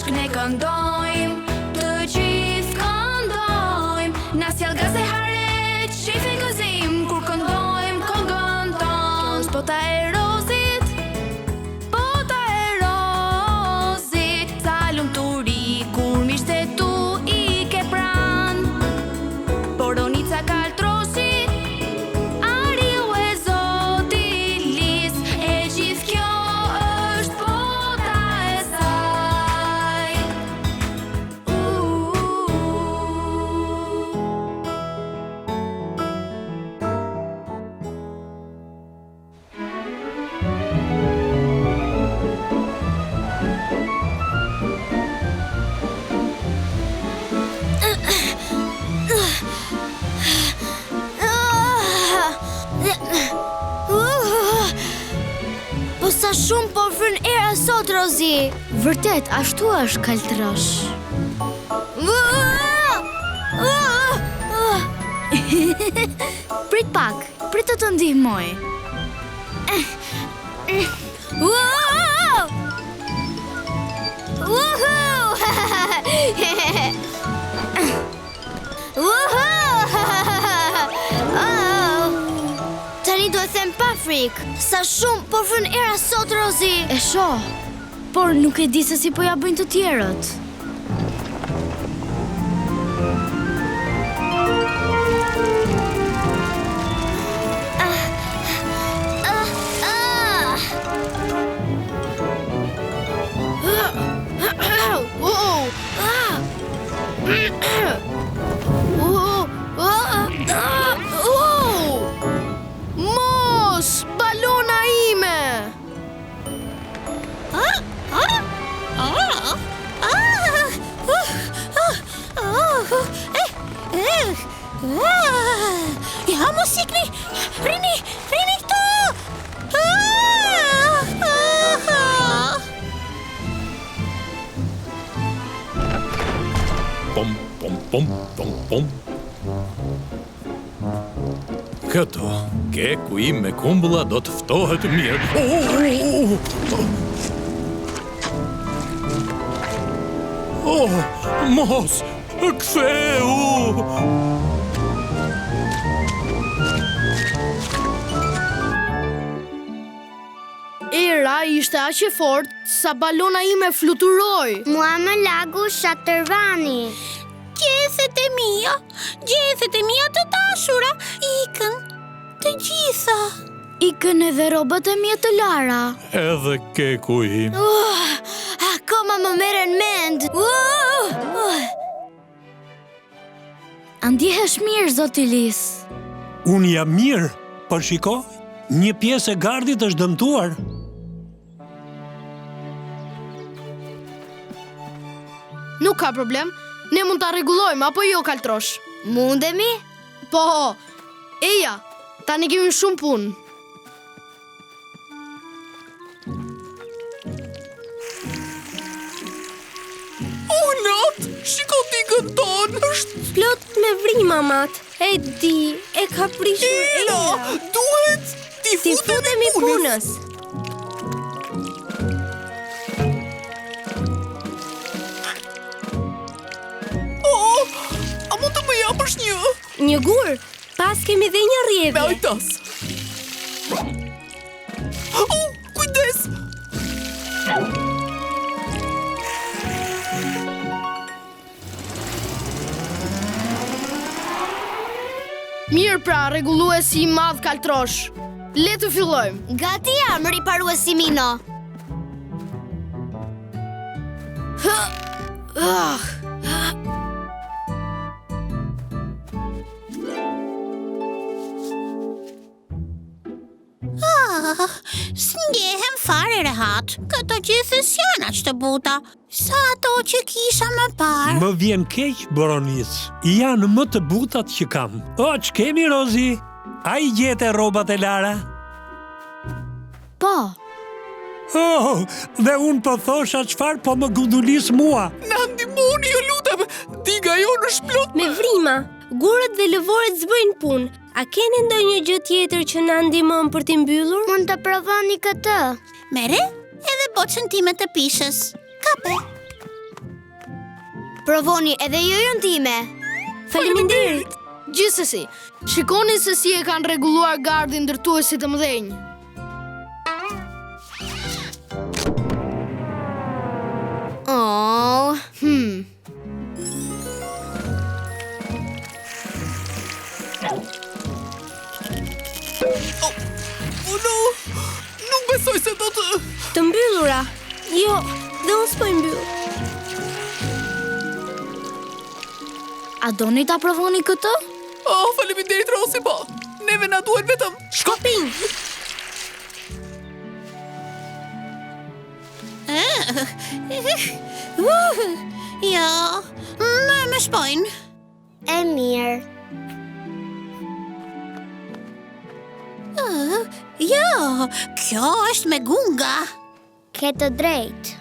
bashk ne këndojmë, të gjithë këndojmë. Na sjell gaze hare, shife gëzim, kur këndojmë këngën tonë. Kjo është bota e rozit, bota e rozit. Sa lumturi kur miqtë e tu i ke pran. Boronica kaltroshi, ariu e Zotit lis, e gjithë kjo është bota e saj. Po sa shumë po fryn era sot, Rozi. Vërtet, ashtu është kaltrosh. Prit pak, prit të ndihmoj. Tani do e them pa frikë. Sa shumë po fryn era sot, Rozi. E shoh, por nuk e di se si po ja bëjnë të tjerët. Mos, balona ime. Ja, mos ikni! Rini këtu! Pom, pom, pom, pom, pom. Këto, keku im me kumbulla do të ftohet mirë. Mos, ktheu! Era ishte aq e fortë sa balona ime fluturoi. Mua më lagu shatërvani. Gjethet e mia të dashura, ikën të gjitha. Ikën edhe robët e mia të lara. Edhe keku im. Akoma më merren mend. Ndihesh mirë, zoti Lis. Unë jam mirë, por shiko, një pjesë e gardit është dëmtuar. Nuk ka problem. Ne mund ta rregullojmë apo jo, kaltrosh? Mundemi? Po. Eja, tani kemi shumë punë. Not, shiko tikën tonë, është plot me vrima, mat. E di, e ka prishur Eja. Duhet ti futemi punës. A mund të më japësh një gur? Pas kemi dhe një rrjedhje. Me ajtas. Kujdes! Mirë pra, rregulluesi i madh kaltrosh. Le të fillojmë. Gati jam, riparuesi Mino. S'ngehem fare rehat. Këto gjithës janë aq të buta sa ato që kisha më parë. Më vjen keq, Boronis. Janë më të butat që kam. O, që kemi, Rozi? A i gjete robat e lara? Po. Oh, dhe unë po thosha qfar po më gundulis mua. Na ndihmoni, ju lutem. Diga jonë është plot me vrima. Gurët dhe lëvorët s'bëjnë punë. A keni ndonjë gjë tjetër që na ndihmon për t'i mbyllur? Mund të provoni këtë. Mere, edhe bocën time të pishës. Kape. Provoni edhe jojën time. Faleminderit. Gjithsesi, shikoni se si e kanë rregulluar gardhin ndërtuesit të mëdhenj. Oh, Oh no! Nuk besoj se do të mbyllura. Jo, dhe unë s'po i mbyll. a doni ta provoni këtë? Oh, faleminderit Rosi, po. Neve na duhet vetëm shkopin. Jo, më shpojnë. E mirë. Jo, kjo është me gunga. Ke të drejtë.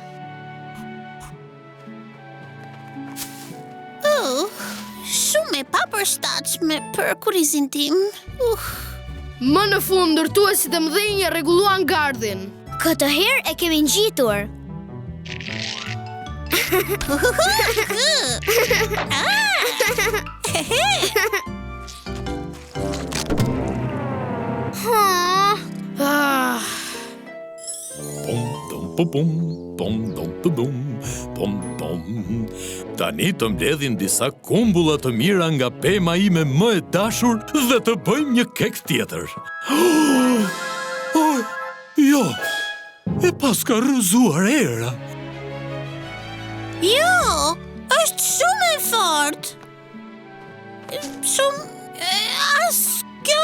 Shumë e papërshtatshme për kurizin tim. Më në fund ndërtuesit e mëdhenj e rregulluan gardhin. Këtë herë e kemi ngjitur. Ah, Pom. Tani të mbledhin disa kumbulla të mira nga pema ime më e dashur dhe të bëjmë një kek tjetër. Oh, jo, e pas ka rrëzuar era. Jo, është shumë e fortë. Shumë... as kjo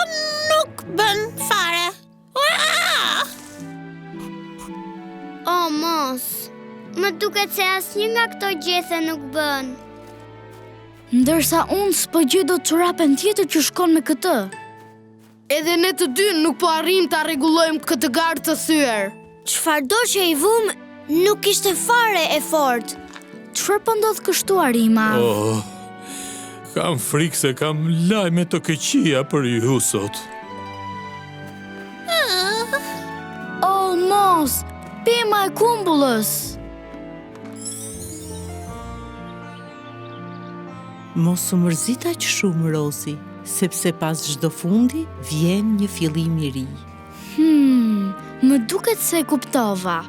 nuk bën fare. O, mos. Më duket se asnjë nga këto gjese nuk bën. Ndërsa unë s'po gjej dot çorapen tjetër që shkon me këtë. edhe ne të dy nuk po arrim ta rregullojmë këtë gardh të thyer. Çfarëdo që i vum, nuk ishte fare e fortë. Çfarë po ndodh kështu Arima? Oh, kam frikë se kam lajme të këqija për ju sot. Oh, mos! Pema e kumbullës! Mos u mërzit aq shumë, Rosi, sepse pas çdo fundi vjen një fillim i ri. Më duket se e kuptova.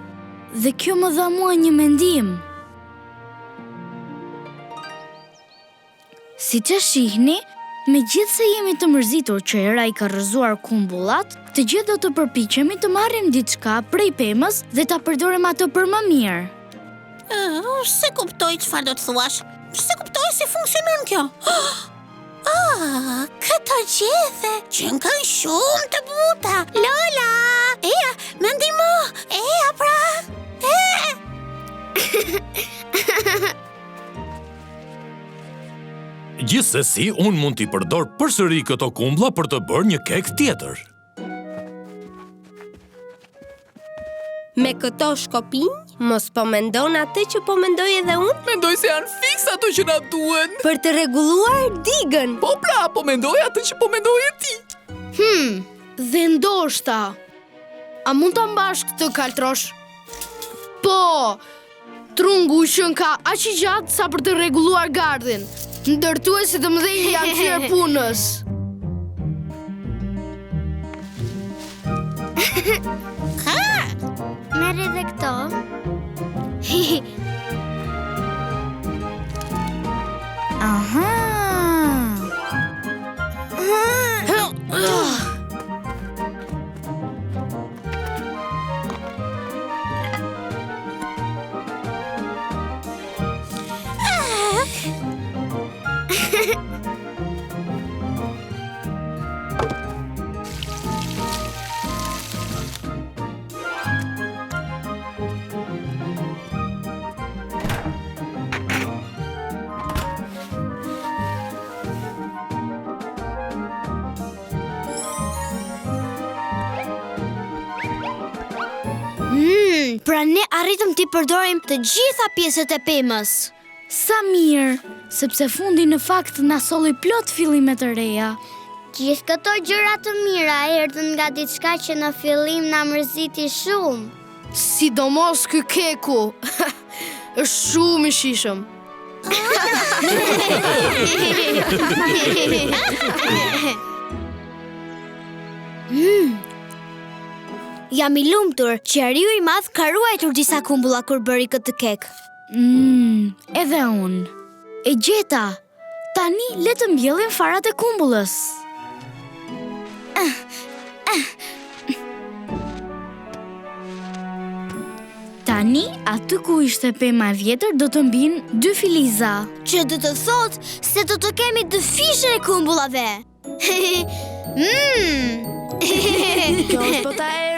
Dhe kjo më dha mua një mendim. Si që shihni, me gjithë se jemi të mërzitur që era i ka rrëzuar kumbullat, të gjithë do të përpiqemi të marrim diçka prej pemës dhe ta përdorim atë për më mirë. Se kuptoj çfarë do të thuash. Se kuptoj si funksionon kjo. Këto gjethe që kanë shumë të buta. Lola, eja, më ndihmo. Eja pra. Gjithsesi, unë mund t'i përdor përsëri këto kumbulla për të bërë një kek tjetër. Me këto shkopinj, mos po mendon atë që po mendoj edhe unë? Mendoj se janë fiks ato që na duhen. Për të rregulluar digën. Po pra, po mendoj atë që po mendoj e ti. Dhe ndoshta, a mund ta mbash këtë kaltrosh? Po, trungu që ka aq i gjatë sa për të rregulluar gardhin. Ndërtuesit të mëdhenj janë thyer punës. Merë edhe këto. Aha! Pra ne arritëm t'i përdorim të gjitha pjesët e pemës. Sa mirë, sepse fundi në fakt na solli plot fillime të reja. Gjithë këto gjëra të mira erdhën nga diçka që në fillim na mërziti shumë. Sidomos ky keku. Është shumë i shishëm. Jam I lumtur që Ariu I madh ka ruajtur disa kumbulla kur bëri këtë kek. Edhe unë. E gjeta. Tani le të mbjellim farat e kumbullës. Tani, aty ku ishte pema e vjetër do të mbinë 2 filiza. Që do të thotë se do të kemi 2 fishe e kumbullave. Kjo është bota e